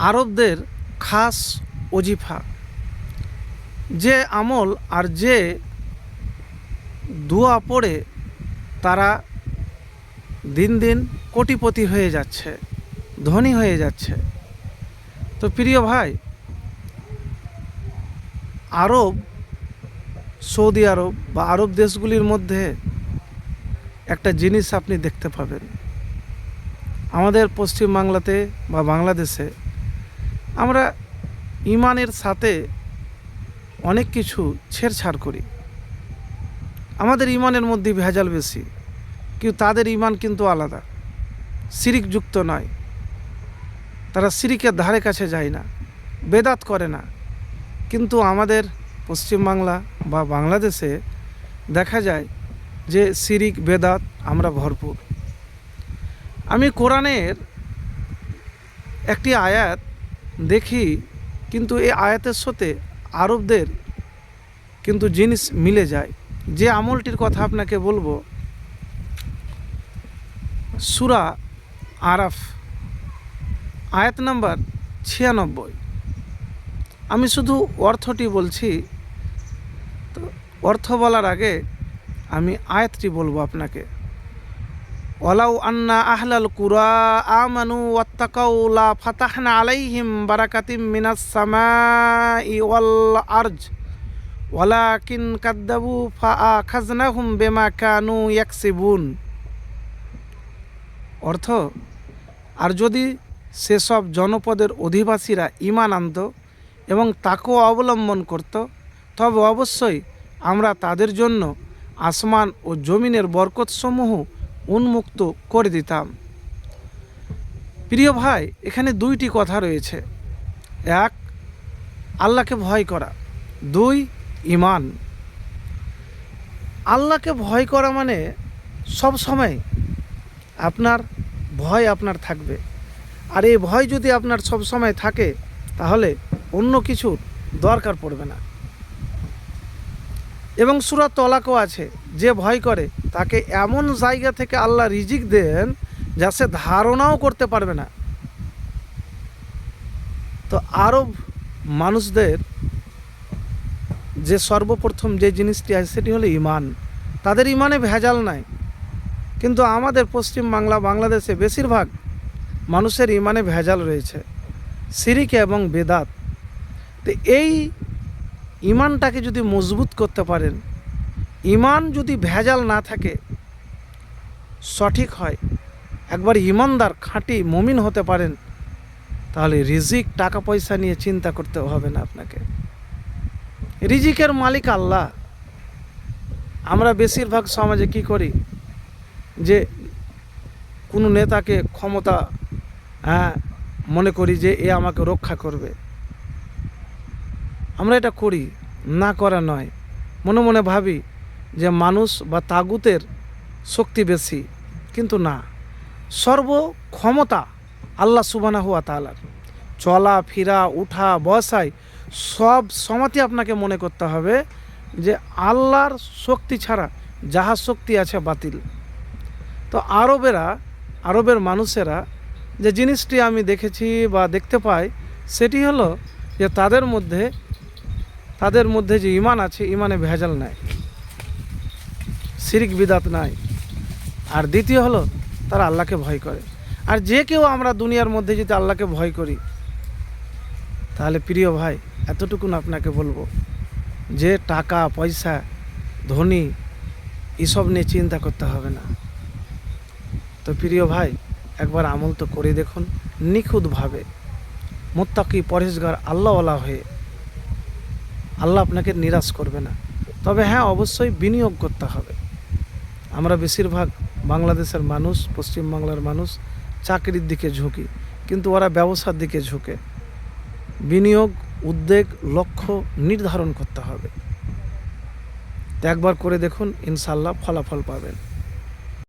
আরবদের খাস ওজিফা, যে আমল আর যে দোয়া পড়ে তারা দিন দিন কোটিপতি হয়ে যাচ্ছে, ধনী হয়ে যাচ্ছে। তো প্রিয় ভাই, আরব, সৌদি আরব বা আরব দেশগুলির মধ্যে একটা জিনিস আপনি দেখতে পাবেন। আমাদের পশ্চিম বাংলাতে বা বাংলাদেশে আমরা ইমানের সাথে অনেক কিছু ছেড়ছাড় করি। আমাদের ইমানের মধ্যে ভেজাল বেশি, কিন্তু তাদের ইমান কিন্তু আলাদা, শিরিক যুক্ত নয়। তারা শিরিকের ধারে কাছে যায় না, বেদাত করে না। কিন্তু আমাদের পশ্চিমবাংলা বা বাংলাদেশে দেখা যায় যে শিরিক বেদাত আমরা ভরপুর। আমি কোরআনের একটি আয়াত দেখি, কিন্তু এই আয়াতের সাথে আরবদের কিন্তু জিনিস মিলে যায়। যে আমলটির কথা আপনাকে বলবো, সূরা আরাফ আয়াত নাম্বার 96। আমি শুধু অর্থটি বলছি, তো অর্থ বলার আগে আমি আয়াতটি বলবো আপনাকে। ওয়ালাউ আন্না আহলাল কুরা আমানু ওয়াত্তাকাউ লা ফাতাহনা আলাইহিম বারাকাতিম মিনাস সামাই ওয়াল আরজ ওয়ালাকিন কাদ্দাবু ফাআখাযনাহুম বিমা কানু ইয়াকসিবুন। অর্থ, আর যদি সেসব জনপদের অধিবাসীরা ঈমান আনত এবং তাকেও অবলম্বন করত, তবে অবশ্যই আমরা তাদের জন্য আসমান ও জমিনের বরকতসমূহ উন্মুক্ত করে দিতাম। প্রিয় ভাই, এখানে দুইটি কথা রয়েছে। এক, আল্লাহকে ভয় করা। দুই, ঈমান। আল্লাহকে ভয় করা মানে সব সময় আপনার ভয় আপনার থাকবে। আর এই ভয় যদি আপনার সব সময় থাকে, তাহলে অন্য কিছুর দরকার পড়বে না। এবং সূরা তলাকও আছে, যে ভয় করে তাকে এমন জায়গা থেকে আল্লাহ রিজিক দেন যা সে ধারণাও করতে পারবে না। তো আরব মানুষদের যে সর্বপ্রথম যে জিনিসটি আছে সেটি হলো ঈমান। তাদের ঈমানে ভেজাল নাই। কিন্তু আমাদের পশ্চিম বাংলা, বাংলাদেশে বেশিরভাগ মানুষের ঈমানে ভেজাল রয়েছে, শিরিক এবং বেদাত। তো এই ঈমানটাকে যদি মজবুত করতে পারেন, ঈমান যদি ভেজাল না থাকে, সঠিক হয়, একবার ঈমানদার খাঁটি মুমিন হতে পারেন, তাহলে রিজিক, টাকা পয়সা নিয়ে চিন্তা করতে হবে না আপনাকে। রিজিকের মালিক আল্লাহ। আমরা বেশিরভাগ সমাজে কি করি, যে কোনো নেতাকে ক্ষমতা মনে করি যে এ আমাকে রক্ষা করবে। আমরা এটা করি, না করা নয়। মনে মনে ভাবি যে মানুষ বা তাগুতের শক্তি বেশি, কিন্তু না, সর্ব ক্ষমতা আল্লাহ সুবহানাহু ওয়া তাআলার। চলা ফিরা, উঠা বসায় সব সময়তে আপনাকে মনে করতে হবে যে আল্লাহর শক্তি ছাড়া যাহা শক্তি আছে বাতিল। তো আরবের মানুষেরা যে জিনিসটি আমি দেখেছি বা দেখতে পাই, সেটি হলো যে তাদের মধ্যে যে ঈমান আছে, ঈমানে ভেজাল নাই, শিরিক বিদাত নাই। আর দ্বিতীয় হলো তারা আল্লাহকে ভয় করে। আর যে কেউ আমরা দুনিয়ার মধ্যে যদি আল্লাহকে ভয় করি, তাহলে প্রিয় ভাই, এতটুকুন আপনাকে বলবো যে টাকা পয়সা, ধনী, এসব নিয়ে চিন্তা করতে হবে না। তো প্রিয় ভাই, একবার আমল তো করে দেখুন নিখুঁতভাবে, মুত্তাকি পরহেজগার আল্লাহওয়ালা হয়ে। আল্লাহ আপনাকে নিরাশ করবে না। তবে হ্যাঁ, অবশ্যই বিনিয়োগ করতে হবে। আমরা বেশিরভাগ বাংলাদেশের মানুষ, পশ্চিম বাংলার মানুষ চাকরির দিকে ঝুঁকি, কিন্তু ওরা ব্যবসার দিকে ঝুঁকে। বিনিয়োগ, উদ্যোগ, লক্ষ্য নির্ধারণ করতে হবে। তো একবার করে দেখুন, ইনশাআল্লাহ ফলাফল পাবেন।